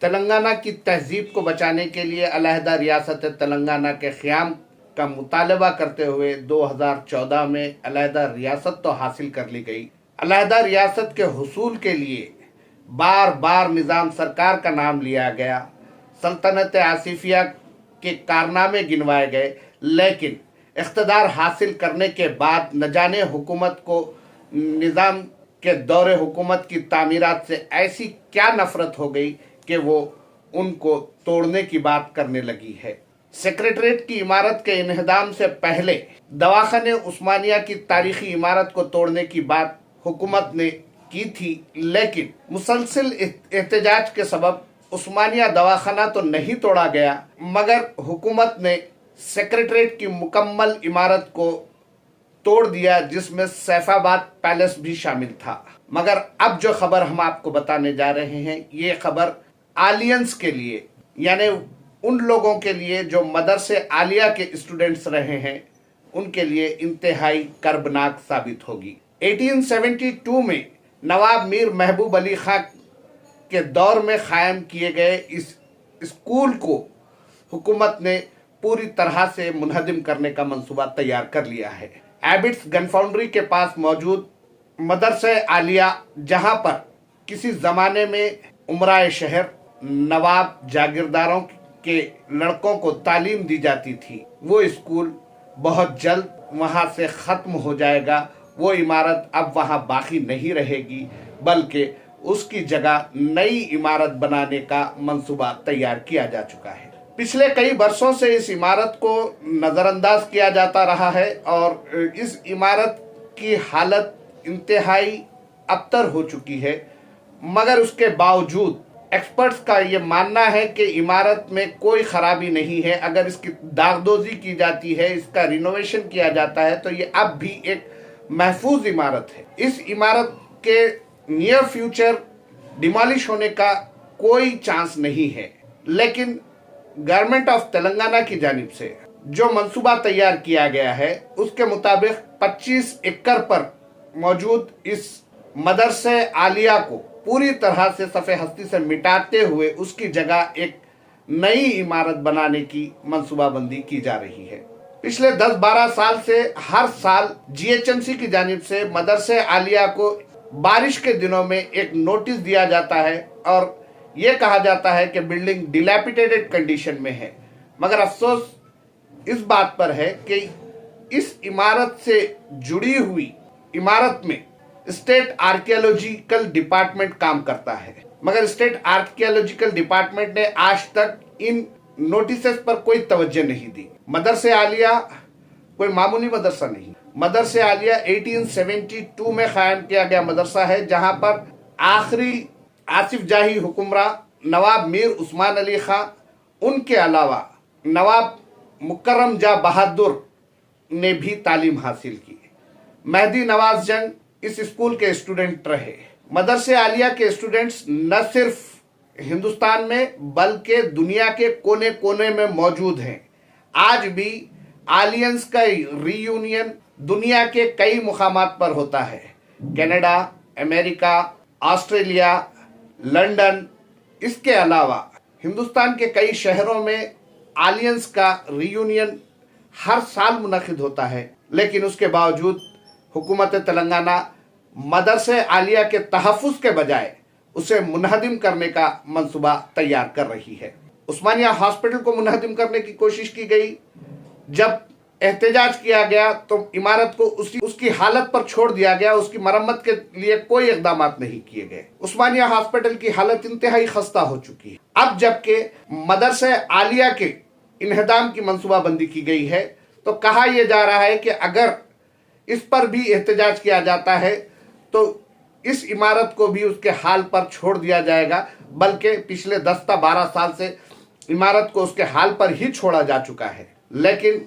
تلنگانہ کی تہذیب کو بچانے کے لیے علیحدہ ریاست تلنگانہ کے قیام کا مطالبہ کرتے ہوئے 2014 میں علیحدہ ریاست تو حاصل کر لی گئی۔ علیحدہ ریاست کے حصول کے لیے بار بار نظام سرکار کا نام لیا گیا، سلطنت آصفیہ کے کارنامے گنوائے گئے، لیکن اقتدار حاصل کرنے کے بعد نہ جانے حکومت کو نظام کے دور حکومت کی تعمیرات سے ایسی کیا نفرت ہو گئی کہ وہ ان کو توڑنے کی بات کرنے لگی ہے۔ سیکریٹریٹ کی عمارت کے انہدام سے پہلے دواخانہ عثمانیہ کی تاریخی عمارت کو توڑنے کی بات حکومت نے کی تھی، لیکن مسلسل احتجاج کے سبب عثمانیہ دواخانہ تو نہیں توڑا گیا، مگر حکومت نے سیکریٹریٹ کی مکمل عمارت کو توڑ دیا، جس میں سیف آباد پیلس بھی شامل تھا۔ مگر اب جو خبر ہم آپ کو بتانے جا رہے ہیں، یہ خبر آلینس کے لیے، یعنی ان لوگوں کے لیے جو مدرسے عالیہ کے اسٹوڈنٹس رہے ہیں، ان کے لیے انتہائی کربناک ثابت ہوگی۔ 1872 میں نواب میر محبوب علی خان کے دور میں قائم کیے گئے اس اسکول کو حکومت نے پوری طرح سے منہدم کرنے کا منصوبہ تیار کر لیا ہے۔ ایبٹس گن فاؤنڈری کے پاس موجود مدرسہ عالیہ، جہاں پر کسی زمانے میں امرائے شہر، نواب جاگیرداروں کے لڑکوں کو تعلیم دی جاتی تھی، وہ اسکول بہت جلد وہاں سے ختم ہو جائے گا۔ وہ عمارت اب وہاں باقی نہیں رہے گی، بلکہ اس کی جگہ نئی عمارت بنانے کا منصوبہ تیار کیا جا چکا ہے۔ پچھلے کئی برسوں سے اس عمارت کو نظر انداز کیا جاتا رہا ہے اور اس عمارت کی حالت انتہائی ابتر ہو چکی ہے، مگر اس کے باوجود ایکسپرٹس کا یہ ماننا ہے کہ عمارت میں کوئی خرابی نہیں ہے۔ اگر اس کی داغدوزی کی جاتی ہے، اس کا رینوویشن کیا جاتا ہے، تو یہ اب بھی ایک محفوظ عمارت ہے۔ اس عمارت کے نیئر فیوچر ڈیمالش ہونے کا کوئی چانس نہیں ہے، لیکن گورنمنٹ آف تلنگانہ کی جانب سے جو منصوبہ تیار کیا گیا ہے، اس کے مطابق 25 ایکڑ پر موجود اس مدرسہ عالیہ کو پوری طرح سے صفحہ ہستی سے مٹاتے ہوئے اس کی جگہ ایک نئی عمارت بنانے کی منصوبہ بندی کی جا رہی ہے۔ پچھلے 10-12 سال سے ہر سال GHMC کی جانب سے مدرسہ عالیہ کو بارش کے دنوں میں ایک نوٹس دیا جاتا ہے اور یہ کہا جاتا ہے کہ بلڈنگ ڈیلیپیٹیڈ کنڈیشن میں ہے، مگر افسوس اس بات پر ہے کہ اس عمارت سے جڑی ہوئی عمارت میں اسٹیٹ آرکیالوجیکل ڈپارٹمنٹ کام کرتا ہے، مگر اسٹیٹ آرکیالوجیکل ڈپارٹمنٹ نے آج تک ان نوٹسز پر کوئی توجہ نہیں دی۔ مدرسہ عالیہ کوئی معمولی مدرسہ نہیں۔ مدرسہ عالیہ 1872 میں قائم کیا گیا مدرسہ ہے، جہاں پر آخری آصف جاہی حکمراں نواب میر عثمان علی خان، ان کے علاوہ نواب مکرم جاں بہادر نے بھی تعلیم حاصل کی۔ مہدی نواز جنگ اس اسکول کے اسٹوڈنٹ رہے۔ مدرسہ عالیہ کے اسٹوڈنٹس نہ صرف ہندوستان میں بلکہ دنیا کے کونے کونے میں موجود ہیں۔ آج بھی آلینس کا ری یونین دنیا کے کئی مقامات پر ہوتا ہے۔ کینیڈا، امریکہ، آسٹریلیا، لنڈن، اس کے علاوہ ہندوستان کے کئی شہروں میں آلینس کا ری یونین ہر سال منعقد ہوتا ہے، لیکن اس کے باوجود حکومت تلنگانہ مدرسہ عالیہ کے تحفظ کے بجائے اسے منہدم کرنے کا منصوبہ تیار کر رہی ہے۔ عثمانیہ ہاسپٹل کو منہدم کرنے کی کوشش کی گئی۔ جب احتجاج کیا گیا تو عمارت کو اس کی حالت پر چھوڑ دیا گیا، اس کی مرمت کے لیے کوئی اقدامات نہیں کیے گئے۔ عثمانیہ ہاسپٹل کی حالت انتہائی خستہ ہو چکی ہے۔ اب جبکہ مدرسہ عالیہ کے انہدام کی منصوبہ بندی کی گئی ہے، تو کہا یہ جا رہا ہے کہ اگر اس پر بھی احتجاج کیا جاتا ہے تو اس عمارت کو بھی اس کے حال پر چھوڑ دیا جائے گا، بلکہ پچھلے 10-12 سال سے عمارت کو اس کے حال پر ہی چھوڑا جا چکا ہے۔ لیکن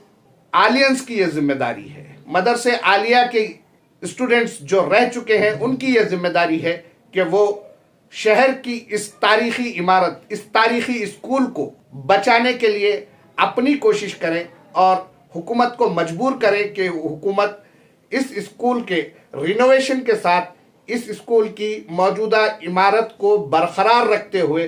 آلینس کی یہ ذمہ داری ہے، مدرسہ عالیہ کے اسٹوڈنٹس جو رہ چکے ہیں ان کی یہ ذمہ داری ہے کہ وہ شہر کی اس تاریخی عمارت، اس تاریخی اسکول کو بچانے کے لیے اپنی کوشش کریں اور حکومت کو مجبور کریں کہ حکومت اس اسکول کے رینوویشن کے ساتھ اس اسکول کی موجودہ عمارت کو برقرار رکھتے ہوئے